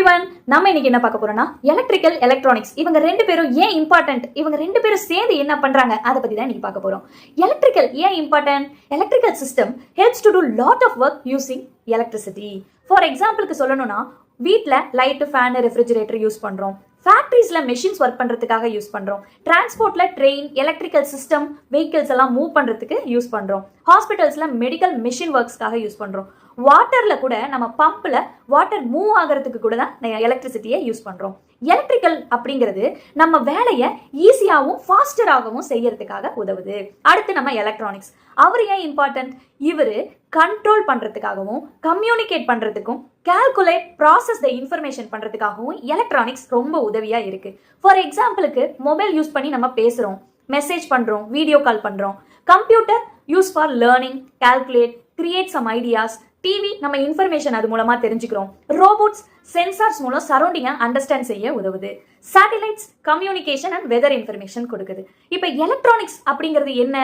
Everyone, நம்ம இன்னைக்கு என்ன பார்க்க போறோம்னா எலக்ட்ரிக்கல் எலக்ட்ரானிக்ஸ் இவங்க ரெண்டு பேரும் ஏன் இம்பார்ட்டன்ட், இவங்க ரெண்டு பேரும் சேர்ந்து என்ன பண்றாங்க அதை பத்தி தான் இன்னைக்கு பார்க்க போறோம். எலக்ட்ரிக்கல் ஏன் important? Electrical system helps to do lot of work using electricity. For எக்ஸாம்பிளுக்கு சொல்லணும்னா, வீட்டில் லைட்டு, ஃபேன், ரெஃப்ரிஜரேட்டர் யூஸ் பண்றோம். ஃபேக்ட்ரிஸ்ல மெஷின்ஸ் ஒர்க் பண்றதுக்காக யூஸ் பண்றோம். டிரான்ஸ்போர்ட்ல ட்ரெயின், எலக்ட்ரிக்கல் சிஸ்டம், வெஹிக்கிள்ஸ் எல்லாம் மூவ் பண்றதுக்கு யூஸ் பண்றோம். ஹாஸ்பிட்டல்ஸ்ல மெடிக்கல் மிஷின் ஒர்க்ஸ்க்காக யூஸ் பண்றோம். வாட்டர்ல கூட நம்ம பம்ப்ல வாட்டர் மூவ் ஆகிறதுக்கு கூட தான் எலக்ட்ரிசிட்டியை யூஸ் பண்றோம். எலக்ட்ரிக்கல் அப்படிங்கிறது நம்ம வேலையை ஈஸியாகவும் ஃபாஸ்டராகவும் செய்யறதுக்காக உதவுது. அடுத்து நம்ம எலக்ட்ரானிக்ஸ், அவர் ஏன் இம்பார்ட்டன்ட்? இவர் கண்ட்ரோல் பண்றதுக்காகவும், கம்யூனிகேட் பண்றதுக்கும், கால்குலேட், ப்ராசஸ் த இன்ஃபர்மேஷன் பண்றதுக்காகவும் எலக்ட்ரானிக்ஸ் ரொம்ப உதவியா இருக்கு. ஃபார் எக்ஸாம்பிளுக்கு, மொபைல் யூஸ் பண்ணி நம்ம பேசுறோம், மெசேஜ் பண்றோம், வீடியோ கால் பண்றோம். Computer use for learning, calculate, create some ideas. TV நம்ம இன்ஃபர்மேஷன் அது மூலமா தெரிஞ்சுக்கிறோம். ரோபோட்ஸ் சென்சார்ஸ் மூலம் சரௌண்டிங்கை அண்டர்ஸ்டாண்ட் செய்ய உதவுது. Satellites communication and weather information கொடுக்குது. இப்போ எலக்ட்ரானிக்ஸ் அப்படிங்கிறது என்ன?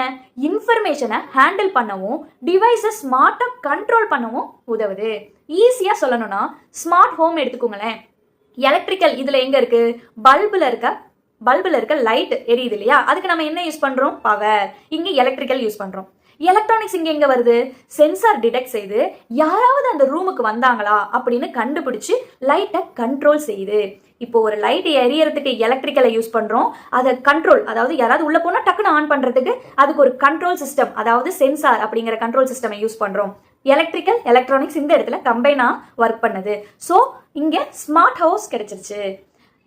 இன்ஃபர்மேஷனை ஹேண்டில் பண்ணவும், டிவைசஸ் ஸ்மார்ட்டாக கண்ட்ரோல் பண்ணவும் உதவுது. ஈஸியா சொல்லணும்னா, ஸ்மார்ட் ஹோம் எடுத்துக்கோங்களேன். எலக்ட்ரிக்கல் இதுல எங்க இருக்கு? பல்புல இருக்க லைட் எரியுது இல்லையா? அதுக்கு நம்ம என்ன யூஸ் பண்றோம்? பவர். இங்க எலக்ட்ரிக்கல் யூஸ் பண்றோம். எலக்ட்ரானிக்ஸ் இங்க எங்க வருது? சென்சார் டிடெக்ட் செய்து யாராவது அந்த ரூமுக்கு வந்தாங்களா அப்படின்னு கண்டுபிடிச்சு லைட்டை கண்ட்ரோல் செய்யுது. இப்போ ஒரு லைட் எரியறதுக்கு எலக்ட்ரிக்கலை யூஸ் பண்றோம். அதை கண்ட்ரோல், அதாவது யாராவது உள்ள போனா டக்குன்னு ஆன் பண்றதுக்கு அதுக்கு ஒரு கண்ட்ரோல் சிஸ்டம், அதாவது சென்சார் அப்படிங்கிற கண்ட்ரோல் சிஸ்டம் யூஸ் பண்றோம். எலக்ட்ரிக்கல் எலக்ட்ரானிக்ஸ் இந்த இடத்துல கம்பைனா ஒர்க் பண்ணுது. ஸோ இங்க ஸ்மார்ட் ஹவுஸ் கிடைச்சிருச்சு.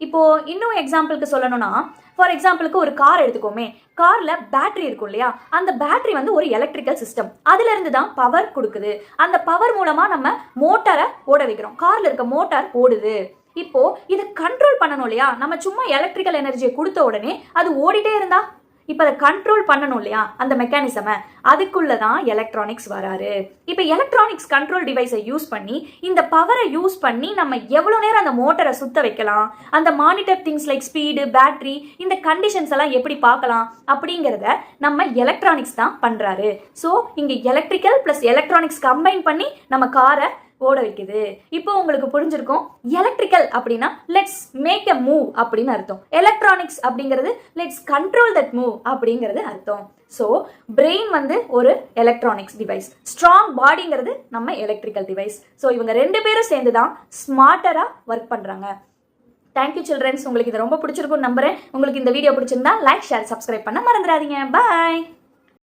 இப்போ இன்னும் எக்ஸாம்பிளுக்கு சொல்லணும்னா, ஃபார் எக்ஸாம்பிளுக்கு ஒரு கார் எடுத்துக்கோமே. கார்ல பேட்டரி இருக்கும் இல்லையா? அந்த பேட்டரி வந்து ஒரு எலக்ட்ரிக்கல் சிஸ்டம். அதுல இருந்து தான் பவர் கொடுக்குது. அந்த பவர் மூலமா நம்ம மோட்டாரை ஓட வைக்கிறோம். கார்ல இருக்க மோட்டார் ஓடுது. இப்போ இதை கண்ட்ரோல் பண்ணணும் இல்லையா? நம்ம சும்மா எலக்ட்ரிக்கல் எனர்ஜியை கொடுத்த உடனே அது ஓடிட்டே இருந்தா, இப்போ அதை கண்ட்ரோல் பண்ணணும் இல்லையா? அந்த மெக்கானிசமை, அதுக்குள்ளதான் எலக்ட்ரானிக்ஸ் வராரு. இப்போ எலக்ட்ரானிக்ஸ் கண்ட்ரோல் டிவைஸை யூஸ் பண்ணி, இந்த பவரை யூஸ் பண்ணி நம்ம எவ்வளவு நேரம் அந்த மோட்டரை சுத்த வைக்கலாம், அந்த monitor things like speed, battery, இந்த கண்டிஷன்ஸ் எல்லாம் எப்படி பார்க்கலாம் அப்படிங்கிறத நம்ம எலக்ட்ரானிக்ஸ் தான் பண்றாரு. ஸோ இங்க எலக்ட்ரிக்கல் பிளஸ் எலக்ட்ரானிக்ஸ் கம்பைன் பண்ணி நம்ம காரை ஓட வைக்குது. இப்போ உங்களுக்கு புரிஞ்சிருக்கும், எலக்ட்ரிக்கல் அப்படின்னா லெட்ஸ் மேக் எ மூவ் அப்படின்னு அர்த்தம். எலக்ட்ரானிக்ஸ் அப்படிங்கிறது லெட்ஸ் கண்ட்ரோல் தட் மூவ் அப்படிங்கிறது அர்த்தம். ஸோ பிரெயின் வந்து ஒரு எலக்ட்ரானிக்ஸ் டிவைஸ், ஸ்ட்ராங் பாடிங்கிறது நம்ம எலக்ட்ரிக்கல் டிவைஸ். ஸோ இவங்க ரெண்டு பேரும் சேர்ந்து தான் ஸ்மார்ட்டரா ஒர்க் பண்றாங்க. Thank you childrens. உங்களுக்கு இது ரொம்ப பிடிச்சிருக்கும் நம்புறேன். உங்களுக்கு இந்த வீடியோ பிடிச்சிருந்தா லைக், ஷேர், சப்ஸ்கிரைப் பண்ண மறந்துடாதீங்க. பாய்.